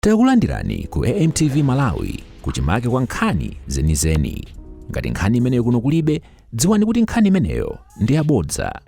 Takulandirani ku AMTV Malawi kuchimake kwa nkhani zenizeni. Ngati nkhani imeneyo kuno kulibe, dziwani kuti nkhani imeneyo ndi yabodza.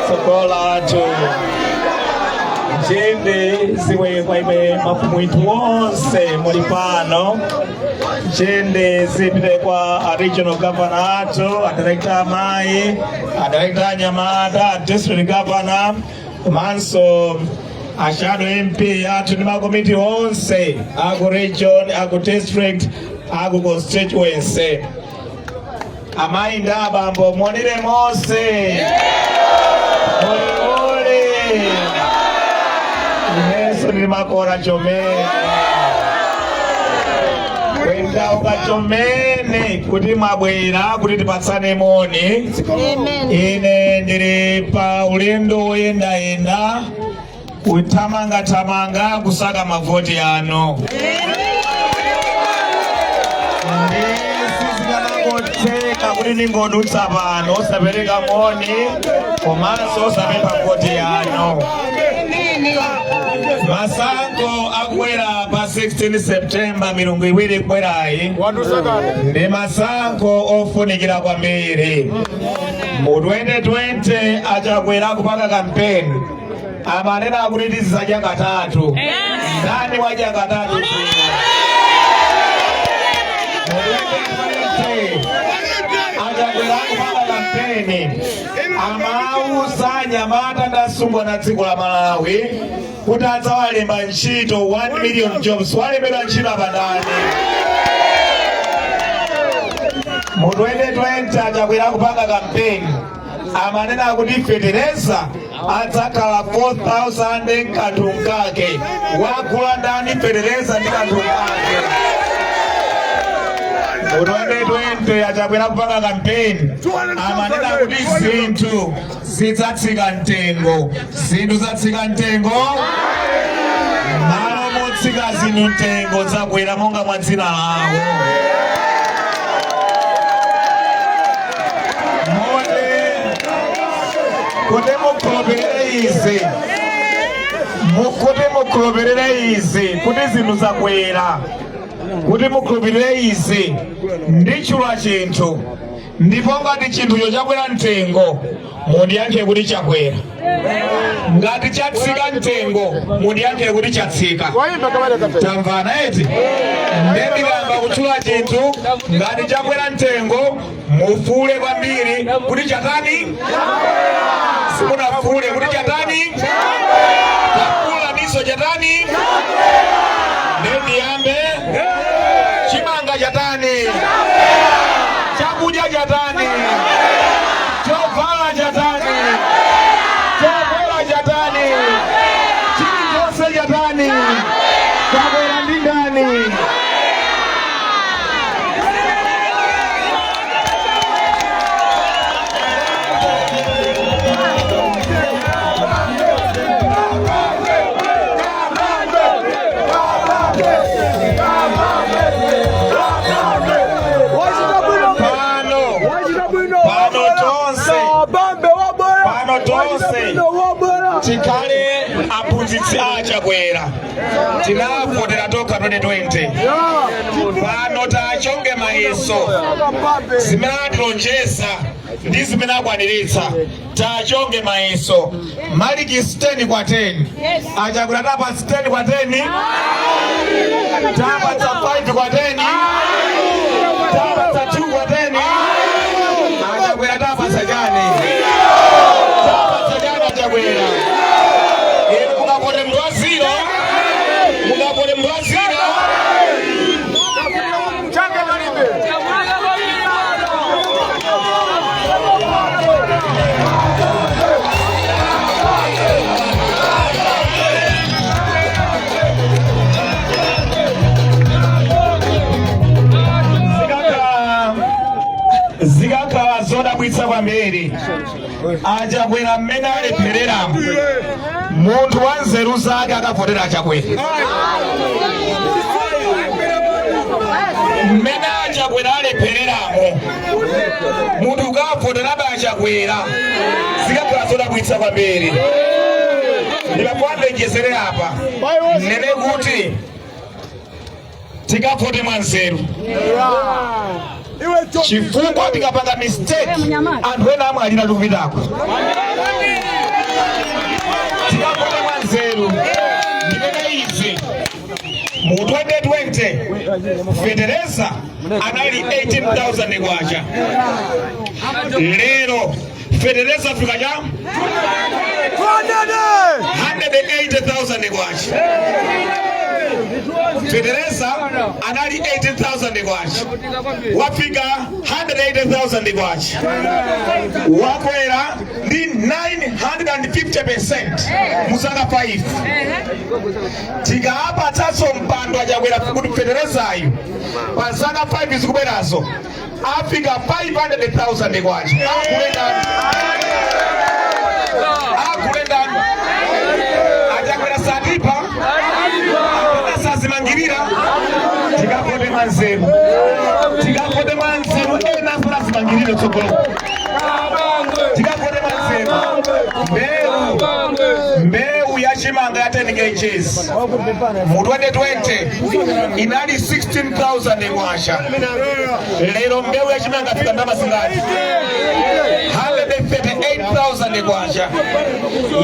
Sokolatu Jende ziwe kwa ime mafumuitu wonse mulipano. Jende zipite kwa regional governor ato, director Mai, director Nyamata, district governor Manso, Ashado MP atu ni makomiti wonse, agu region, agu district, agu constituency. Amai ndaba mbo monire mose. Ole. Yesu ni makora chomene. Kwenda ukachomene kuti mabwera kuti tipatsane moni. Ine ndiri pa ulendo oyenda kutamanga kusaka mavoti ano. Teka kuti ningodutsa pano osapereka moni komanso osapepa voti yano. Masankho akwera pa 16 September milungu iwiri kwerayi ndi masankho ofunikira kwambiri. Mu 2020 achakwera kupanga kampeni amanena kuti tizidya katatu. Ndani wadya katatu? Amauza Nyamata ndasungwa na dziko la Malawi kuti adzawalemba ntchito 1 million jobs. Walembedwa ntchito apandani. Mu 2020 achakwera kupanga kampeni amanena kuti fetereza adzakhala 4,000 katunkake. Wagula ndani fetereza ndi katunkake? Mu 2020 achakwera kupanga kampeni amanena kuti zinthu zidzatsika mtengo. Zinthu zatsika mtengo? Malo motsika zinthu mtengo zakwera monga mwa dzina lawo. Kuti mukhulupirire izi kuti zinthu zakwera. Kuti mukhulupirire izi ndi chula chinthu ndipo ngati chinthucho chakwera mtengo mundiyankhe kuti chakwera. Ngati chatsika mtengo mundiyankhe kuti chatsika. Tamvana eti? Ndikamba kuchula chinthu ngati chakwera mtengo mufule kwambiri kuti chatani? Simunafule kuti chatani? Takula miso chatani? Ndiyambe chimanga chatani? Chakudya chatani? Chovala chatani? Chovala chatani? Chilichonse chatani? Chakwera ndi ndani? Tikale aphunzitsi achakwera tinavotera toka 2020 pano tachonge mayeso zimene atilonjeza ndizimene akwaniritsa tachonge mayeso maliki 10 kwa 10 achakwera tapa 10 kwa 10 tapa za 5 kwa 10 tapa za 2 kwa 10 achakwera tapa za jani achakwera mukapone mndwazira mukapone mndwazira zikakhala zodabwitsa kwambiri achakwera mmene alepherera munthu wa nzeru zake akavotera achakwera mmene achakwera alephereramo munthu ukavoterabe achakwera zikakhala zodabwitsa kwambiri ndipafandejezere apa nene kuti tikavote mwa nzeru chifukwa tikapanga mistake anthu ena amwalira tikupitako tikavote mwa nzeru ndimene izi mu 2020 fetereza anali 18,000 kwacha lero fetereza fika cha 180,000 kwacha fetereza anali 18,000 kwacha wafika 180,000 kwacha wakwera ndi 950% musaka 5 tikapatsaso mpando achakwera kuti feterezayo pa zaka 5 zikubwerazo afika 500,000 kwacha akulendani achakwera satipa azimangirira tikavote mwa nzeru ena afuna azimangirire tsogolo tikavote mwa nzeru mbewu ya chimanga ya 10 kgs mu 2020 inali 16,000 kwacha lero mbewu ya chimanga fika ndama zingati 138,000 kwacha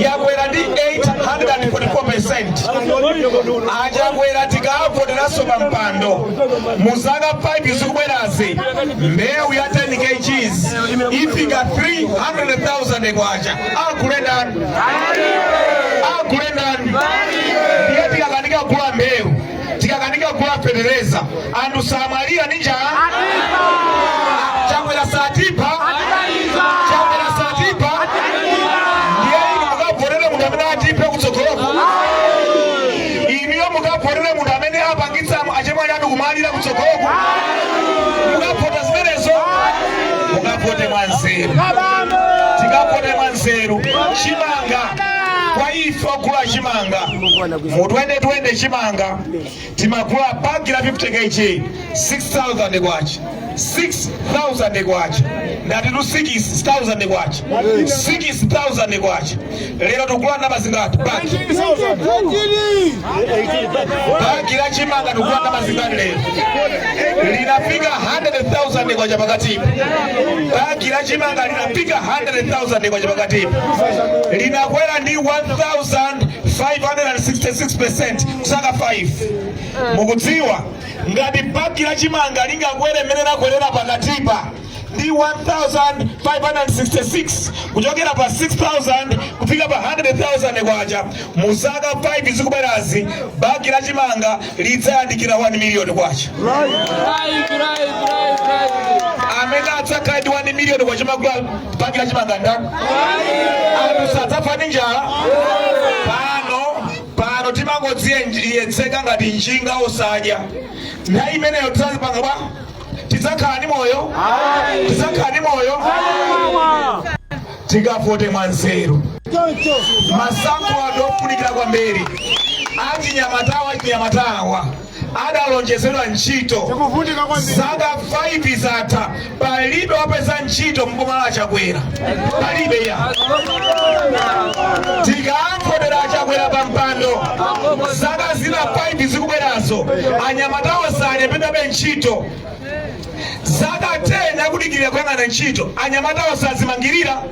yakwera ndi 844%. achakwera tikavoteraso pa mpando muzaka 5 zikubwerazi mbewu ya 10 kgs ifika 300,000 kwacha akulendani ndiye tikakanika kugula mbewu tikakanika kugula fetereza anthu samwalira ninja chakwera satipa ndiye inu mukavotere munthu amene atipe kutsogoloko imiyo mukavotere munthu amene apangitsa achemwali anu kumalira kutsogoloko mukavota zimenezo mukavote mwa nzeru tikavote mwa nzeru chimanga kwa ife ogula chimanga mu 2020 chimanga timagula bagi la 50 kg 6,000 kwacha 6,000 kwacha ndatitu 6,000 kwacha 6,000 kwacha lero tukula namba zingati bagi la chimanga tukula namba zingati lero linafika 100,000 kwacha pakatipo bagi la chimanga linafika 100,000 kwacha pakatipo linakwera ndi 1,566% kusaka 5 mukudziwa ngati bagi la chimanga lingakwere mmene nakwerera pakatipa ndi 1,566 kuchokera pa 6,000 kufika pa 100,000 kwacha muzaka 5 zikubwerazi bagi la chimanga lidzayandikira 1 million kwacha amene atsakaidi 1 million kwacha magula bagi la chimanga ndani anthu sadzafa ndi njala pano timangodziyetseka ngati njinga osadya nthawi imeneyo tidzazipanga bwa tidzakhala ndi moyo tikavote mwa nzeru masankho adofunikira kwambiri achinyamatawa adalonjezedwa ntchito zaka 5 zatha palibe wapeza ntchito mboma la Chakwera palibe ya tikamfodera Chakwera pampando zaka zina 5 zikubwerazo anyamatawa salembedwabe ntchito zaka 10 akudikirira kuyang'ana ntchito anyamatawa sazimangirira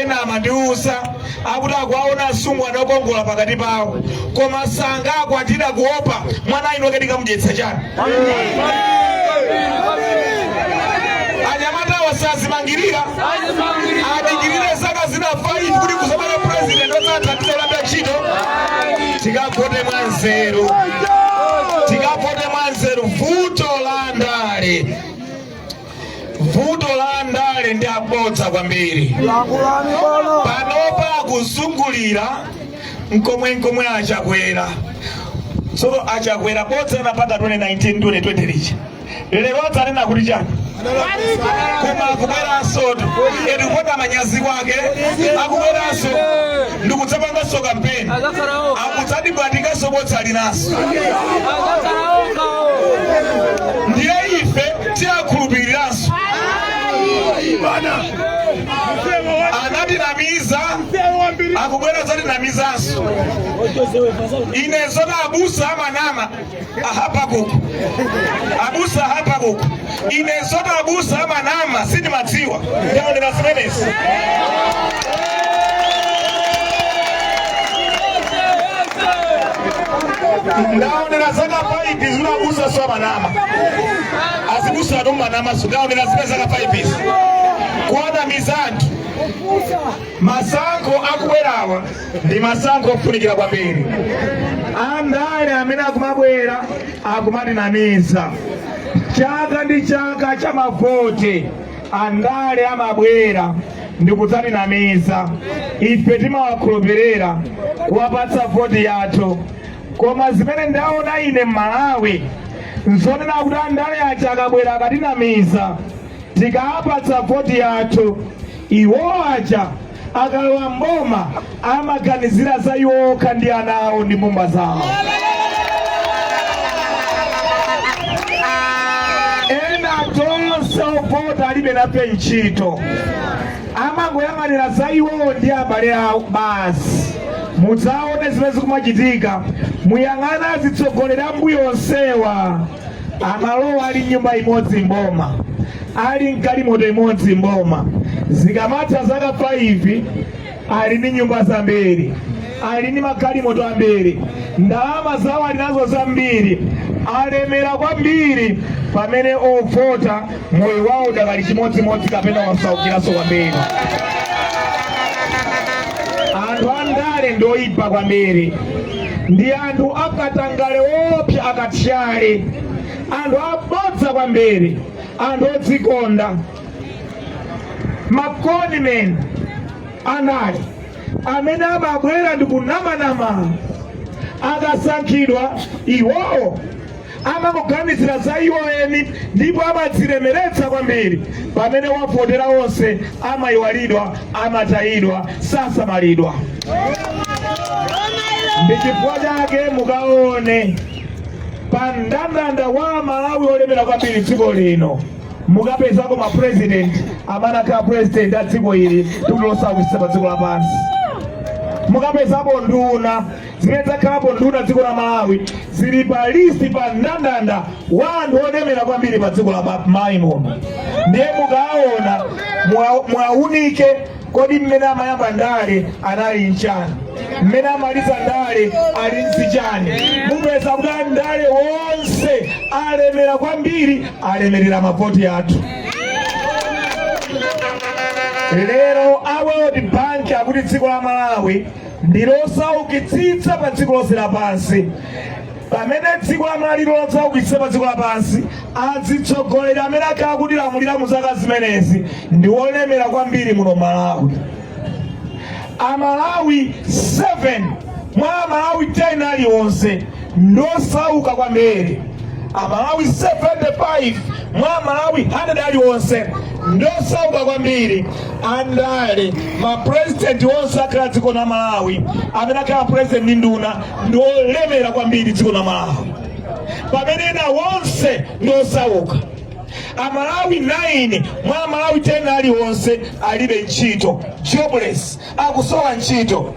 ena amandiuza akuti akuaona asungwana okongola pakati pawo koma sanga akwatira kuopa mwana ino ketika mudyetsa chani anyamatawa sazimangirira adikirire zaka zina 5 kuti kuzamana president otsathandiza kulanda ntchito tikapote mwanzeru vuto la ndale ndi abodza kwambiri panopa akuzungulira nkomwe Achakwera so Achakwera bodza anapata 2019-2020 licha lero dzanena kuti chani koma akubweranso erikota manyazi kwake akubweranso ndikudzapanganso kampeni akudzadibwatikanso bodza linaso ndiye ife tiyakhulupiriranso anatinamiza akubwera zatinamizanso inezo na abusa amanama ahapakuku inezo na abusa amanama sini madziwa ndaonera zimenezi ndaonera zaka 5 zinabusa so amanama azibusa ndo manama so ndaonera zimene zaka 5 kuona mizantu masankho akubwerawa ndi masankho ofunikira kwambiri andale amene akumabwera akumatinamiza chaka ndi chaka cha mavote andale amabwera ndikudzatinamiza ife timawakhulupirira kuwapatsa voti yathu koma zimene ndaona ine m'Malawi nzonena kuti andale aja akabwera akatinamiza tikapatsa voti yathu iwo aja akalowa mboma amaganizira za iwo okha ndi ana awo ndi mbumba zawo ena tonse ovota alibe nafe ntchito amangoyang'anira za iwo ndi abale awo basi mudzaone zimene zikumachitika muyang'ana azitsogolera mbuyo onsewa amalowa ali nyumba imodzi mboma ali mgalimoto imodzi mboma zikamatha zaka 5 ali ndi nyumba zambiri ali ndi magalimoto ambiri ndalama zawo ali nazo zambiri alemera kwambiri pamene ovota moyo wawo dakali chimodzimodzi kapena wasaukiranso kwambiri anthu andale ndoyipa kwambiri ndi anthu akatangale opsa akathyale anthu abodza kwambiri anthu odzikonda makoni men anali amene amabwera ndi kunamanama akasankhidwa iwowo amakuganizira za iwo eni ndipo amadzilemeretsa kwambiri pamene wavotera onse amayiwalidwa amatayidwa sasamalidwa ndi chifukwa chake mukaone pa mndandanda wa Malawi olemera kwambiri dziko lino mukapezako ma president amene akhala president a dziko ili tikulosakuchisa pa dziko lapansi mukapezapo nduna zimene zakhalapo nduna dziko la Malawi zili pa listi pa mndandanda wa anthu olemera kwambiri pa dziko la Malawi muno ndiye mukaona mwaunike kodi mmene amayamba ndale anali nchani mmene amaliza ndale ali nsichani mupeza kuti ndale wonse alemera kwambiri alemerera mavoti athu lero a World Bank akuti dziko la Malawi ndilosaukitsitsa pa dziko lonse lapansi pamene dziko la Malawi losaukitsitsa pa dziko lapansi azitsogoleri amene akhala kuti lamulira mu zaka zimenezi ndi olemera kwambiri muno Malawi Amalawi 7 mwa Malawi 10 aliwonse ndosauka kwambiri Amalawi 75 mwa Malawi 100 aliwonse ndosauka kwambiri andale mapresidenti onse akhala dziko la Malawi amene akhala president ndi nduna ndiolemera kwambiri dziko la Malawi, pamene ena wonse ndosauka. Amalawi 9 mwa Malawi 10 aliwonse alibe ntchito, jobless, akusowa ntchito,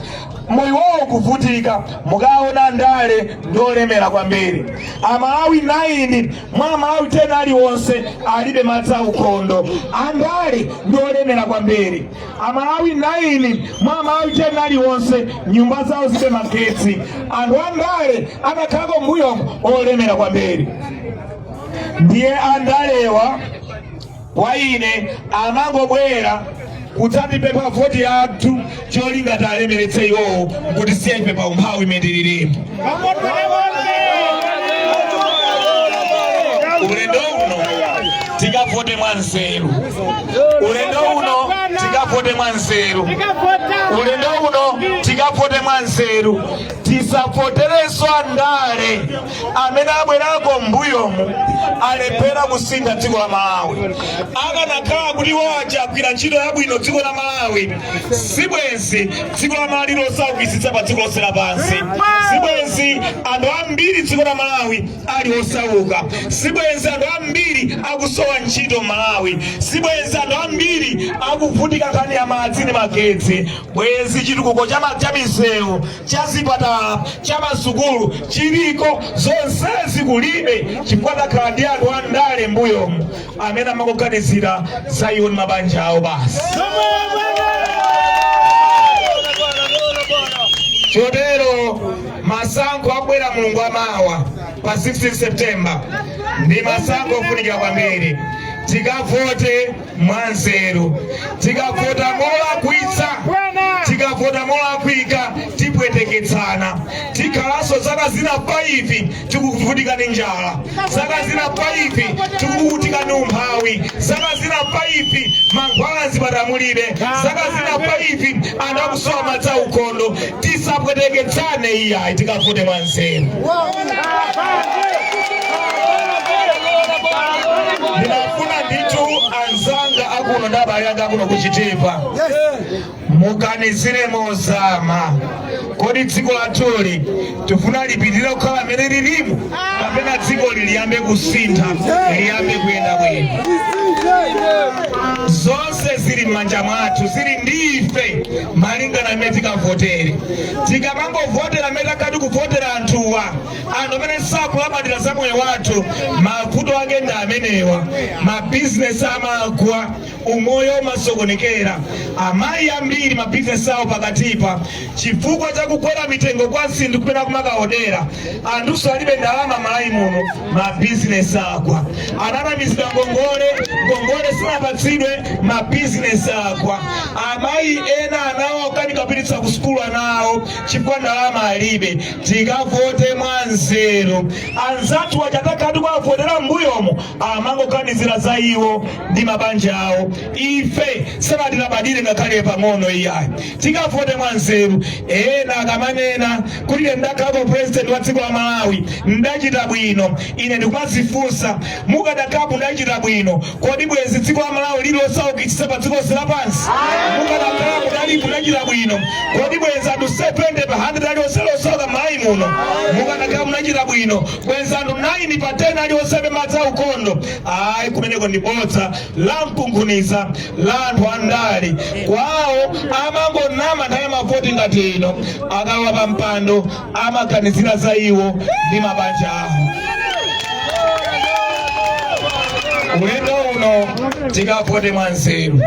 moyo wawo kuvutika. Mukaona ndale ndolemera kwambiri. Amalawi 9 mwa Malawi 10 aliwonse alibe madzi aukhondo, andale ndolemera kwambiri. Amalawi 9 mwa Malawi 10 aliwonse nyumba zawo zibe magetsi, anthu andale amakhalako mbuyomo olemera kwambiri. Ndiye andalewa kwa ine amangobwera kudzatipempha voti yathu cholinga talemeretse iwowo kuti siyayipe pa umphawi imetilirimo. Ulendo uno tikavote mwanzeru, ulendo uno tikavote mwanzeru, ulendo uno tikavote mwanzeru. Tisavoterenso andale amene abwerako mbuyomu alephera kusintha dziko la Malawi. Akanakhala kuti waja agwira ntchito yabwino dziko la Malawi, sibwenzi dziko la Malawi losaukitsitsa pa dziko lonse lapansi. Sibwenzi anthu ambiri dziko la Malawi ali osauka, sibwenzi anthu ambiri akusowa ntchito Malawi, sibwenzi anthu ambiri akuvutika nkhani ya madzi ndi magetsi. Bwenzi chitukuko cha misewu, cha zipatala, cha masukulu chiliko, zonsezi kulibe chifukwa takhala ndi anthu andale mbuyomu amene amakuganizira za iwo ndi mabanja awo basi. Chotero masankho abwera mulungu amawa pa 16 September ndi masankho ofunikira kwambiri. Tikavote mwanzeru, tikavota molakwitsa, tikavota molakwika tipweteketsana. Tikhalanso zaka zina 5 tikuvutika ndi njala, zaka zina 5 tikuvutika ndi umphawi, zaka zina 5 mankhwala mzipatala mulibe, zaka zina 5 anthu akusowa madzi aukhondo. Tisapweteketsane iyayi, tikavote mwanzeru. Ndinafuna nditu anzanga akuno ndi abale anga akuno kuchitepa muganizire mozama. Kodi dziko lathuli tifuna lipitirire kukhala mmene lilimu kapena dziko liyambe kusintha, liyambe kuyenda bwino? Zonse zili m'manja mwathu, zili ndi ife malingana mmene tikavotere. Tikamangovotera mmene takati kuvotera anthuwa, anthu amene sakulabadira za moyo wathu, mavuto ake ndi amenewa. Mabizinesi amagwa, umoyo umasokonekera. Amayi ambiri mabizinesi awo pakatipa chifukwa cha kukwera mitengo kwa zinthu kupena kumakaodera. Anthuso alibe ndalama Malawi muno, mabizinesi agwa. Ananamizidwa ngongole sinapatsidwe, mabizinesi agwa. Amayi ena anawo kanikapititsa ku sukulu anawo chifukwa ndalama alibe. Tikavote mwanzeru. Anzathu achatakati kwavotera mbuyomo amangoganizira za iwo ndi mabanja awo. Ife sanatilabadire ngakhale pang'ono iyayi. Tikavote mwanzeru. Ena akamanena kuti ndakhala president wa dziko la Malawi ndachita bwino, ine ndikumazifunsa mukadakapo ndachita bwino, kodi bwenzi dziko la Malawi lilosaukitsitsa pa dziko lonse lapansi? Mukadakapo ndalipo ndachita bwino, kodi bwenzi anthu 70 pa 100 alionse losauka Malawi muno? Mukadakapo ndachita bwino, bwenzi anthu 9 pa 10 alionse madzi aukhondo? Ayi, kumeneko ndibodza la mkunkhuniza la anthu andale. Kwawo amangonama nthawi mavoti ngati ino, akawa pa mpando amaganizira za iwo ndi mabanja awo. Ulendo uno tikavote mwanzeru.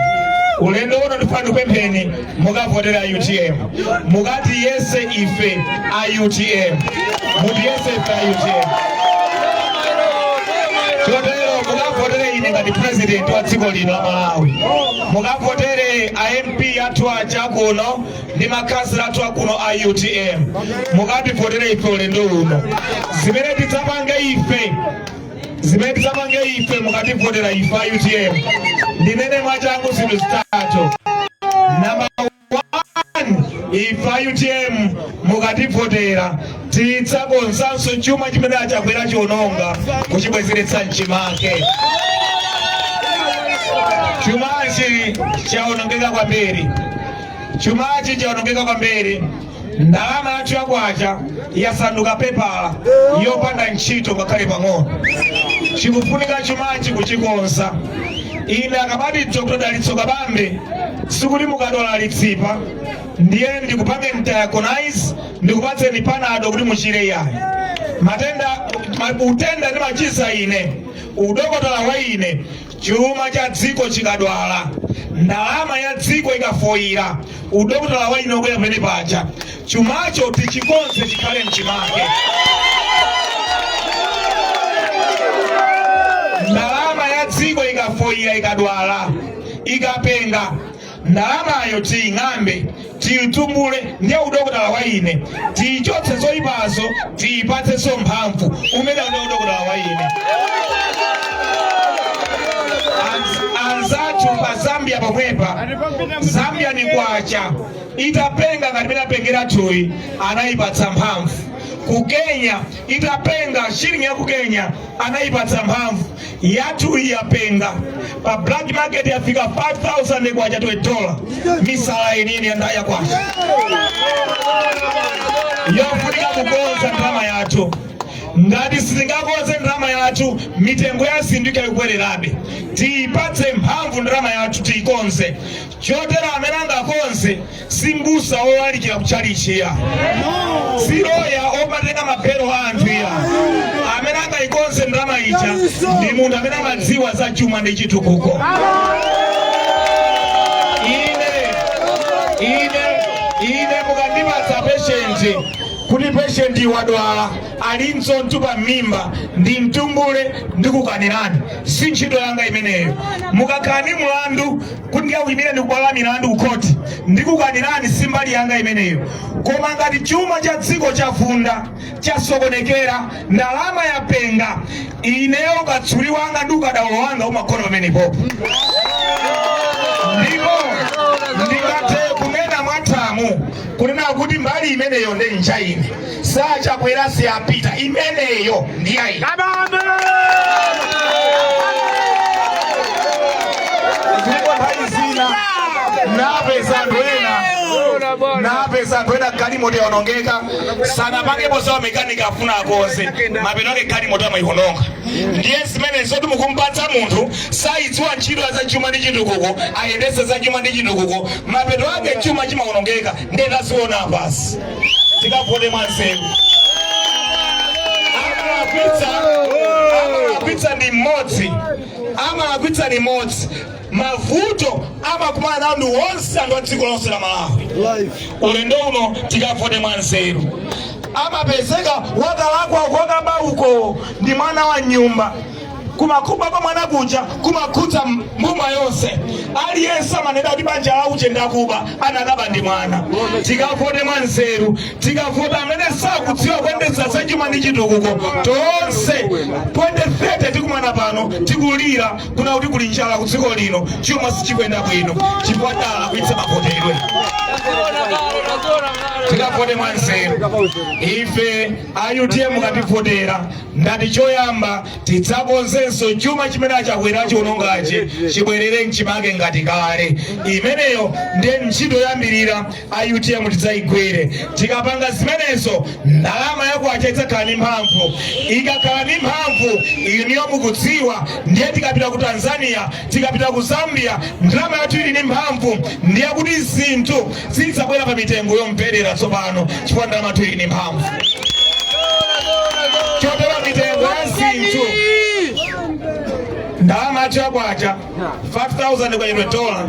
Ulendo uno ndifuna ndikupempheni mukavotera UTM. Mukati yese ife a UTM, muti yese ife a UTM. Chotero mukavotere ine ngati president wa dziko lino la Malawi. Mukavotere a MP athu aja kuno ndi makansila athu akuno a UTM. Mukativotere ife ulendo uno. Zimene tidzapange ife mukativotera ife a UTM ndimene mwachangu zinthu zitatu. Number 1, ife a UTM mukativotera tidzakonzanso chuma chimene achakwera chiononga kuchibwezeretsa mchimake. Chuma chumachi chaonongeka kwambiri, chumachi chaonongeka kwambiri. Ndalama yathu yakwacha yasanduka pepala yopanda ntchito ngakhale pang'ono. Chikufunika chumachi kuchikonza. Ine akabati Dr. Dalitso Kabambe sikuti mukadola litsipa ndiye ndikupange mdiagonize ndikupatse ni panado kuti muchire yayi. Utenda ndi machiza ine udokotala wa ine chuma cha dziko chikadwala ndalama ya dziko ikafoira udokotala wa ine ukwera pene pacha chumacho tichikonze chikhale mchimake. Ndalama ya dziko ikafoira ikadwala ikapenga ndalamayo tiying'ambe tiyitumbule ndiye udokotala wa ine tiyichotse zoyipazo tiyipatse mphamvu umene uli udokotala wa ine. Anzathu pa Zambia pomwepa Zambia ni kwacha itapenga ngati mene apengera thuyi anayipatsa mphamvu. Ku Kenya itapenga shilingi ya ku Kenya anayipatsa mphamvu. Yathu yapenga pa black market yafika 5,000 kwacha $20 misala inini yandaya kwacha yofunika kukonza ndalama yathu. Ngati sitingakonze ndalama yathu mitengo yasindika ikwererabe tiyipatse mphamvu ndalama yathu tiyikonze. Chotera amene angakonze simbusa owalikira kuchalichiya siloya opatenga maphero a anthu ya amene angayikonze ndalama ija ndi munthu amene amadziwa za chuma ndi chitukuko. Ine mukandipatsa patient kuti patient wadwala alinso mtupa mimba ndi mtumbule ndikukanirani si ntchito yanga imeneyo. Mukakani mulandu kuti ndiyawimire ndikubwala milandu kukoti ndikukanirani si mbali yanga imeneyo. Koma ngati chuma cha dziko chafunda chasokonekera ndalama yapenga ineyo katsuli wanga ndi ukadaulo wanga umakhona pamenepo. Ndipo ndingathe kunena mwathamu kunena kuti mbali imeneyo ndi nchaine sacha kwera siyapita imeneyo ndiyayi. Napesa ndwena kali moto yaonongeka sana pange bosa wa mekanika afuna akoze mapeno ake kali moto amaihononga ndiye simene zotu mukumpatsa munthu saidziwa ntchito za chuma ndi chitukuko ayendese za chuma ndi chitukuko mapeno ake chuma chimaonongeka ndiye taziona basi tikavone mwanzeru. Amalakwitsa ndi mmodzi amalakwitsa ni mmodzi mavuto amakumana na anthu onse anthu a dziko lonse la Malawi. Ulendo uno tikavone mwanzeru amapezeka wakalakwa wakabauko ndi mwana wa nyumba kumakuba kwa mwana kuja kumakhudza mbuma yonse aliyense amanena kuti banja la uchenda kuba anakaba ndi mwana. Tikavone mwanzeru tikavota amene sakudziwa kuyendetsa za chuma ndi chitukuko tonse 2030 tikumana pano tikulira kuna kuti kuli njala ku dziko lino chuma sichikuyenda bwino chifukwa dala kuitsa mavotedwe. Tikavone mwanzeru ife ayutm mukativotera ndati choyamba tidzakonzenso chuma chimene achakwera chionongachi chibwerere mchimake ngati kale. Imeneyo ndiye ntchito yambirira ayutm tidzayigwere. Tikapanga zimenezo ndalama yakwacha idzakhala ndi mphamvu. Ikakhala ndi mphamvu iniyo mukudziwa ndiye tikapita ku Tanzania tikapita ku Zambia ndalama yathu ili ndi mphamvu ndiye kuti zinthu zidzabwera pa mitengo yomperera tsopano chifukwa ndalama yathu ili ndi mphamvu. Chotera mitengo ya zinthu ndalama yathu yakwacha 5,000 kwa $20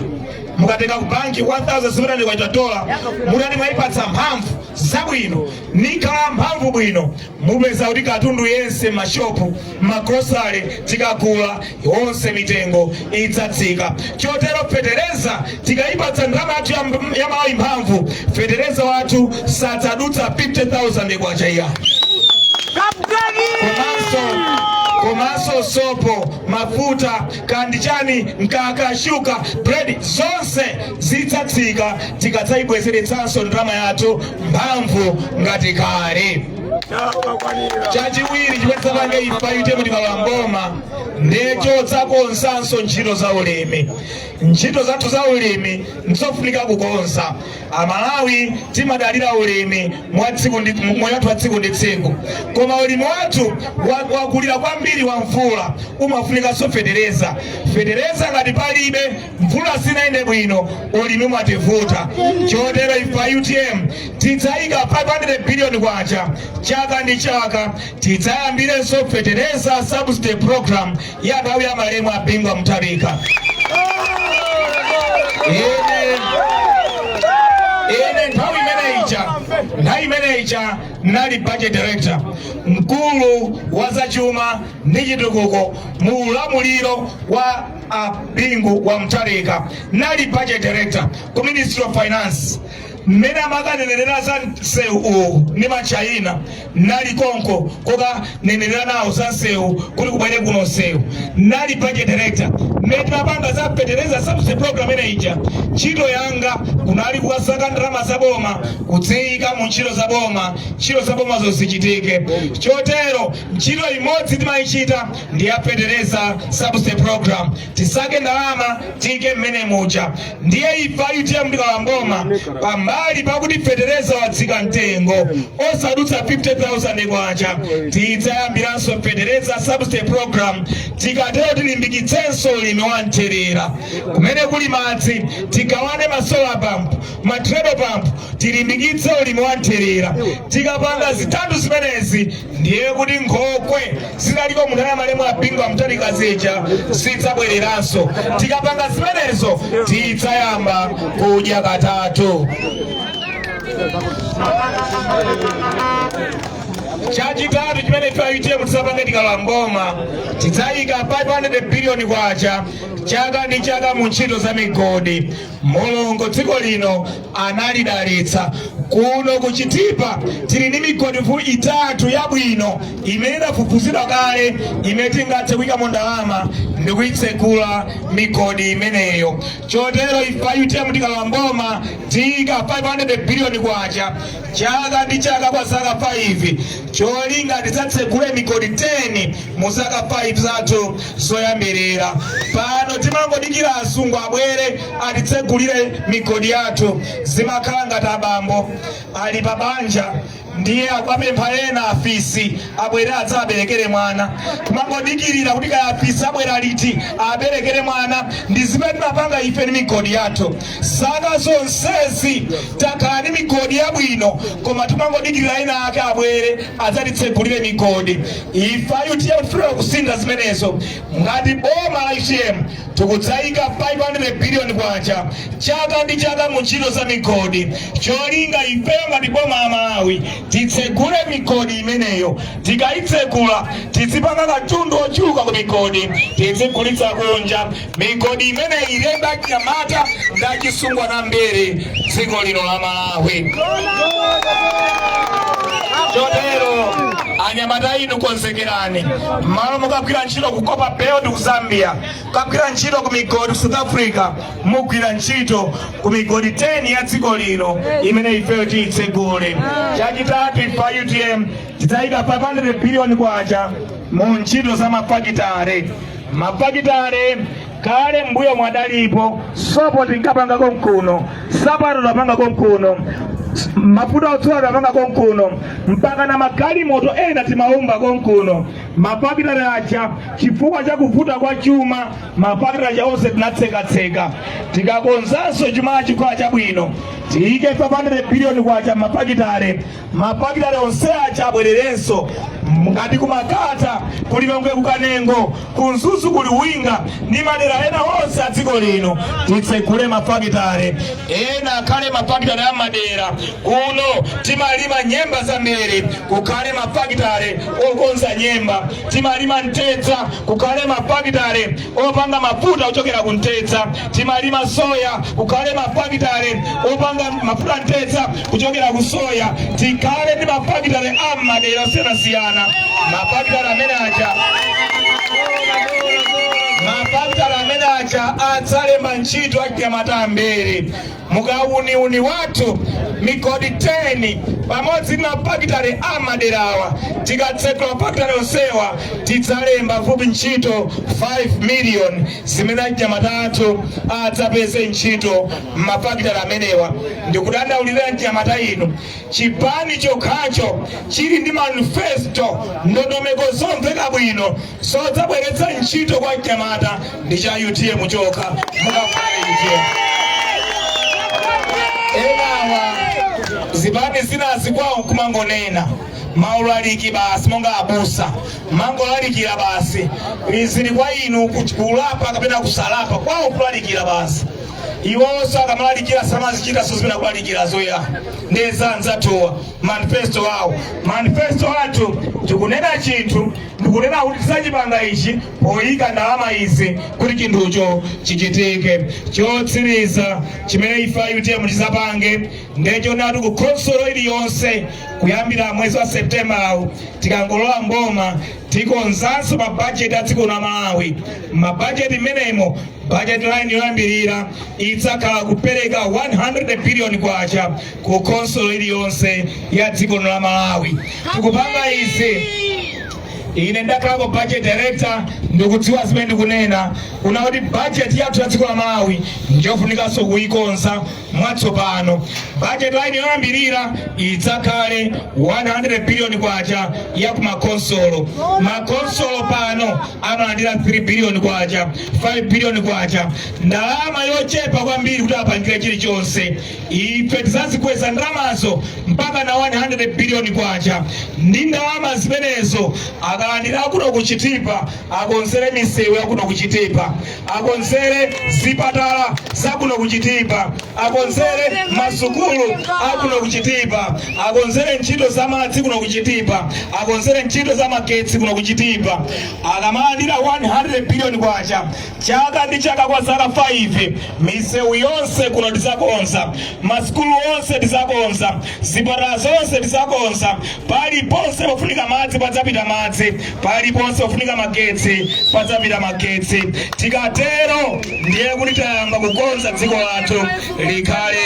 mukatenga ku banki 1,700 kwa $20 mutati mwayipatsa mphamvu zabwino nikhala mphamvu bwino mupeza kuti katundu yense mashopu magrosari tikagula yonse mitengo idzatsika. Chotero fetereza tikayipatsa ndalama yathu ya Malawi mphamvu fetereza wathu sadzadutsa 50,000 kwacha iya. Komanso sopo mafuta kandichani mkaka shuka bread zonse zidzatsika tikadzayibwezeretsanso ndalama yathu mphamvu ngati kale. chachiwiri chipetsa pange ifaite kuti kalamboma ndecho zakonsanso ntchito za ulimi. Ntchito zathu za ulimi nzofunika kukonza. Amalawi timadalira ulimi moyo wathu wa tsiku ndi tsiku, koma ulimi wathu wakulira kwambiri wa mvula umafunika so fetereza ngati palibe mvula sinaende bwino ulimi umativuta. Chotero ifa UTM tidzayika 500 billion kwacha chaka ndi chaka, tidzayambirenso fetereza subsidy program ya nthawi ya malemu apingwa Mutharika. Nthawi imeneyicha nali budget director mkulu wa zachuma ndi chitukuko mu ulamuliro wa apingu wa Mutharika, nali budget director ku Ministry of Finance. Mmene amakanenera za nsewu ni machaina nali konko koka nenera nawo za nsewu kuli kubwere kuno nsewu, nali budget director. Mmene mapanga za fetereza subsidy program eneija ntchito yanga kunali kuwasaka ndalama za boma kudziyika mu ntchito za boma zosichitike. Chotero ntchito imodzi timayichita ndi ya fetereza subsidy program, tisake ndalama tike mmene muja. Ndiye ifa UTM ndi kalamboma pambali pakuti fetereza watsika mtengo osadutsa 50,000 kwacha, tidzayambiranso fetereza subsidy program. Tikatero tilimbikitsenso ulimi wa nterera kumene kuli madzi, tikawane ma solar pump, ma treble pump, tilimbikitse ulimi wa nterera. Tikapanga zitatu zimenezi ndiye kuti nkhokwe zinaliko munthu ya malemu apingwa Mutharika zija zidzabwereranso. Tikapanga zimenezo tidzayamba kudya katatu. Chachitatu chimene ifa UTM tisapange tikalamboma tidzayika 500 billion kwacha chaka ndi chaka mu ntchito za migodi. Mulungu dziko lino analidalitsa kuno kuchitipa tili ndi migodi itatu yabwino imene idafufuzidwa kale, imene tingathe kuyika mu ndalama ndi kuyitsekula migodi imeneyo. Chotero ifa UTM tikalamboma tiyika 500 billion kwacha chaka ndi chaka kwa zaka 5, cholinga tidzatsekule migodi 10 mu zaka 5 zathu zoyambirira. Pano timangodikira azungu abwere atitsegulire migodi yathu. Zimakhala ngati abambo ali pabanja ndiye akwapempha ena afisi abwere adzaberekere mwana, timangodikirira kuti kaya afisi abwera liti aberekere mwana. Ndi zimene timapanga ife ni migodi yathu. Zaka zonsezi takhala ni migodi yabwino, koma timangodikirira ena ake abwere adzatitsegulire migodi. Ifa UTM tifuna kusintha zimenezo. Ngati boma la UTM tikudzayika 500 billion kwacha chaka ndi chaka mu ntchito za migodi, cholinga ifeyo ngati boma la Malawi titsegule migodi imeneyo. Tikayitsekula tizipanga katundu ochuluka ku migodi, tizigulitsa kunja. Migodi imeneyi ilemba Nyamata ndachisungwa na mbere dziko lino la Malawi. Chotero anyamata inu konsekerani, malo mukagwira ntchito kukopa belt ku Zambia, mukagwira ntchito ku migodi ku South Africa, mugwira ntchito ku migodi 10 ya dziko lino imene ifeyo tiyitsegule. Chachitatu ifa UTM tidzayika 500 billion kwacha mu ntchito za mafakitare. Mafakitare kale mbuyo mwadalipo, sopo tinkapangako mkuno, sapato tapangako mkuno, mafuta otsala tapangako mkuno, mpaka na magali moto ena timaumba konkuno. Mafakitare acha chifukwa cha kuvuta kwa chuma, mafakitare acha onse tinatsekatseka. Tikakonzanso chuma chikhala chabwino tiyike 500 billion kwacha mafakitare onse acha abwererenso. Ngati kumakata kulilongwe kukanengo kunzuzu kuli winga ni madera ena onse adziko lino titsekule mafakitare ena kale mafakitare ya madera kuno timalima nyemba za mbere kukale mafakitare okonza nyemba, timalima Ntedza kukale mafakitare opanga mafuta kuchokera ku Ntedza, timalima soya kukale mafakitare opanga mafuta Ntedza kuchokera ku soya. Tikale ndi mafakitare amadera siyana. Mafakitare amene acha amene acha atsalemba ntchito achinyamata mbere mukauniuni wathu migodi 10 pamodzi na mapakitale amaderawa tikatsekula mapakitale onsewa tidzalemba fupi ntchito 5 million zimene achinyamata athu adzapeze ntchito mapakitale amenewa. Ndikudandaulira achinyamata inu chipani chokhacho chili ndi manifesto ndondomeko zomveka bwino zodzabweretsa ntchito kwa achinyamata ndi cha UTM chokha mukafuna UTM. Enawa zipani zinazikwawo kumangonena maulaliki basi monga abusa mangolalikira basi zili kwa inu kulapa kapena kusalapa kwawo kulalikira basi iwonso akamalalikira samazichita so zimene kulalikira zoya ndeza nzatowa manifesto wawo. Manifesto athu tikunena chinthu ndikunena kuti tisachipanga ichi poyika ndalama izi kuti chinthucho chichitike. Chotsiriza chimene ife UTM tizapange ndecho nati ku konsolo iliyonse kuyambira mwezi wa Septemba tikangolola mboma tikonzanso mabajeti a dziko la Malawi. Mabajeti menemo budget line yoyambirira idzakhala kupereka 100 billion kwacha ku konsolo iliyonse ya dziko la Malawi. Tikupanga izi ine ndakhalako budget director ndikudziwa zimene ndikunena kuna kuti budget yathu ya dziko la Malawi njofunikanso kuyikonza mwatsopano. Budget line yoyambirira idzakhale 100 billion kwacha ya ku makonsolo. Makonsolo pano amalandira 3 billion kwacha 5 billion kwacha ndalama yochepa kwambiri kuti apangire chilichonse. Ife tizazikweza ndalamazo mpaka na 100 billion kwacha ndi ndalama zimenezo akalandira kuno kuchitipa akonzere misewu ya kuno kuchitipa akonzere zipatala za kuno kuchitipa akonzere masukulu akuno kuchitipa akonzere ntchito za madzi kuno kuchitipa akonzere ntchito za magetsi kuno kuchitipa. Akamalandira 100 billion kwacha chaka ndi chaka kwa zaka 5 misewu yonse kuno tizakonza masukulu onse tizakonza zipatala zonse tizakonza paliponse pofunika madzi padzapita madzi paliponse pofunika magetsi padzapita magetsi. Tikatero ndiye kuti tayamba kukonza dziko lathu likhale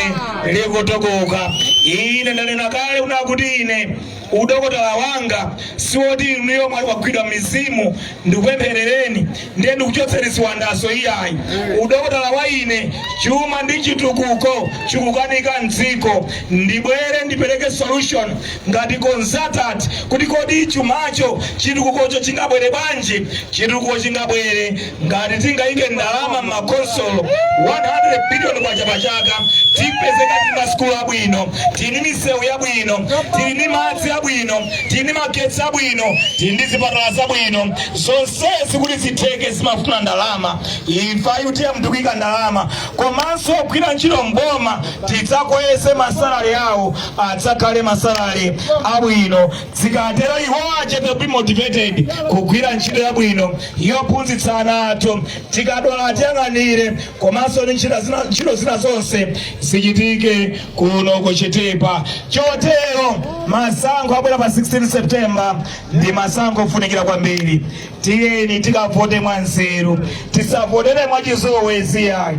likutokoka. Ine ndanena kale una kuti ine udokotala wanga siwoti inuyo mwali wagwidwa mizimu ndikupempherereni ndiye ndikuchotseni ziwandazo iyayi. Udokotala wa ine chuma ndi chitukuko chikukanika mdziko ndibwere ndipereke solution ngati consultant kuti kodi chumacho chitukukocho chingabwere bwanji. Chitukuko chingabwere ngati tingayike ndalama m'makonsolo 100 billion kwacha pachaka tipezeka tili masukulu abwino tili misewu yabwino tili ndi madzi abwino tili ndi magetsi abwino tili ndi zipatala zabwino zonsezi kuti zitheke zimafuna ndalama. Ife UTM tikuyika ndalama komanso kugwira ntchito mboma tidzakweze masalari awo adzakhale masalari abwino. Zikatero iwo achete be motivated kugwira ntchito yabwino yophunzitsa ana athu tikadwala tiyang'anire komanso ndi ntchito zina zonse zichitike kuno kuchitipa. Chotero masankho abwera pa 16 September ndi masankho ofunikira kwambiri. Tiyeni tikavote mwanzeru tisavotere mwachizowezi yayi.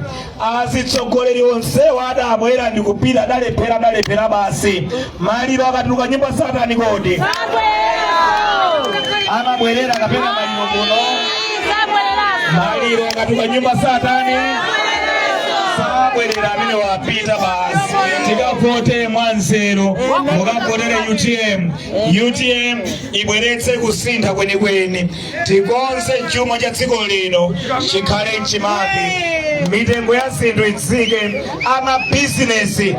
Azitsogoleri onsewa adabwera ndikupita adalephera basi maliro akatuluka nyimbo satani kodi amabwerera kapena maliro kuno maliro akatuluka nyimbo satani sabwerera amene wapita basi. Tikavote mwanzeru mukavotere UTM. UTM ibweretse kusintha kwenikweni tikonze chuma cha dziko lino chikhale mchimake mitengo ya zinthu itsike mabizinesi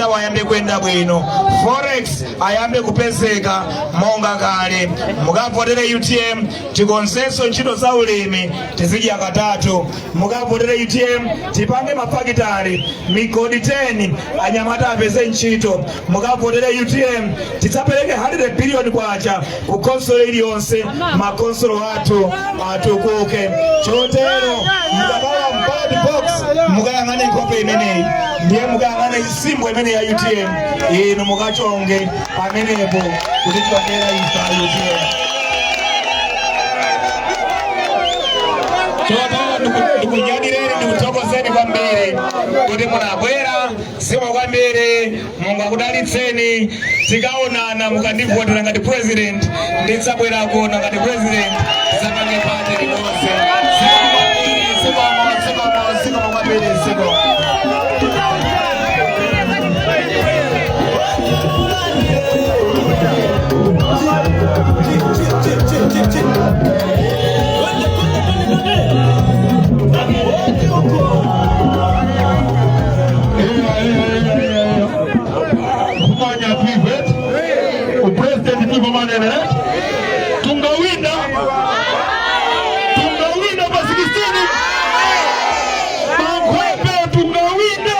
awo ayambe kwenda bwino forex ayambe kupezeka monga kale. Mukavotere UTM tikonzenso ntchito za ulimi tizidya katatu. Mukavotere UTM tipange mafakitali migodi 10 anyamata apeze ntchito. Mukavotere UTM tidzapereke 100 billion kwacha ku konsolo iliyonse makonsolo athu atukuke. Chotero mukabala mbadi box mukayang'ane nkhope imeneyi ndiye mukayang'ane isimbo imene ya UTM inu mukachonge pamenepo kuti tiwandera ifa UTM. Chotero Ileli ndikutokozeni kwambiri kuti munabwera sima kwambiri. Mulungu akudalitseni. Tikaonana mukandivotera ngati president ndidzabwera kuona ngati president zapange pate limodzi. Sima kwambiri. Tungawinda pasikistini Mankwepe tungawinda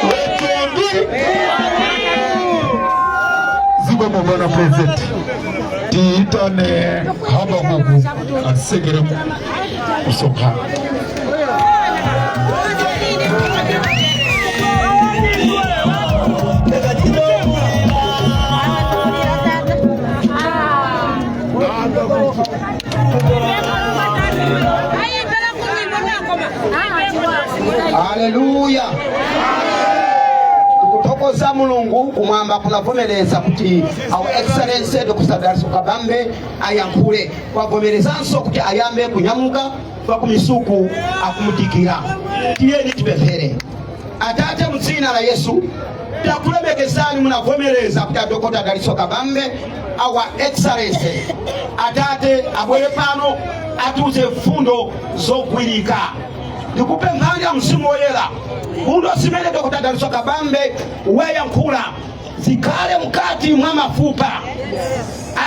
Wetundi Zigo mbana president Tiitane Habakuku Asegere Usoka Haleluya. Tukutokoza Mulungu kumwamba kunavomereza kuti Our Excellency Dr. Daliso Kabambe ayankule kwagomerezanso kuti ayambe kunyamuka kwa kumisuku akumutikira. Tiyeni tipemphere. Atate mu dzina la Yesu takulemekezani munavomereza kuti Dr. Daliso Kabambe Our Excellency Atate abwere pano atuze fundo zogwirika. Ndikupemphani mzimu woyera fundo zimene Dr. Daliso Kabambe wayankhula zikhale mkati mwa mafupa.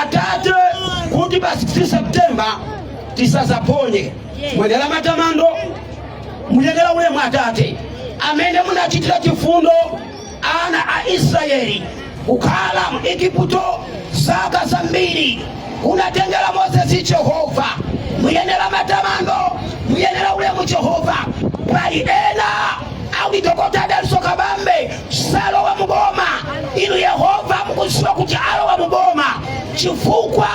Atate kuti pa 6 Septemba tisazaponye mwenera matamando muyenera ulemu Atate amene munachitira chifundo ana a Israeli kukhala mu Igupto zaka zambiri unatengera Moses Jehova muyenera matamando muyenera ulemu Jehova pali ena awi Dr. Daliso Kabambe salo wa muboma inu Yehova mukusiwa kuti alo wa muboma chifukwa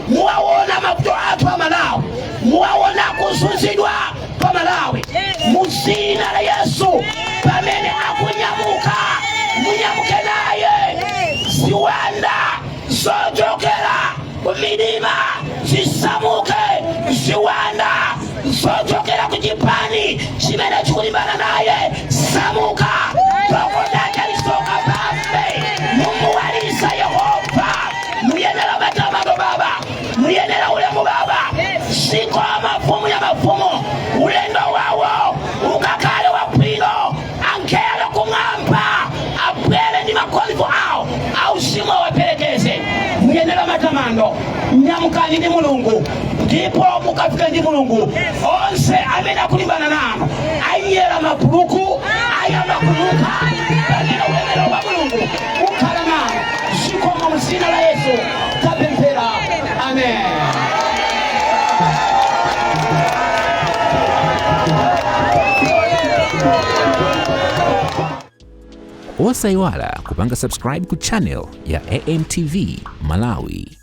muwaona mavuto athu pa Malawi muwaona kuzunzidwa pa Malawi muzina la Yesu pamene akunyamuka munyamuke naye ziwanda zojokera kumilima zisamuke ziwanda zojokera kuchipani chimene chikulimbana naye samuka Dr. Daliso Kabambe mumuwalisa Yehova muyenera matamando Baba muyenera ulemu Baba siko mafumu ya mafumu ulendo wawo ukakale wabwino angelo kung'amba abwere ndi makolifo awo ausimo waperekeze muyenera matamando nyamukani ndi Mulungu ndipo mukafika ndi Mulungu onse amene akulimbana nanu ayera mapuluku ayamba kuluka pamene ulemero wa Mulungu ukhala nanu zikomo mu dzina la Yesu tapemphera amen. Osaiwala kupanga subscribe ku channel ya AMTV Malawi.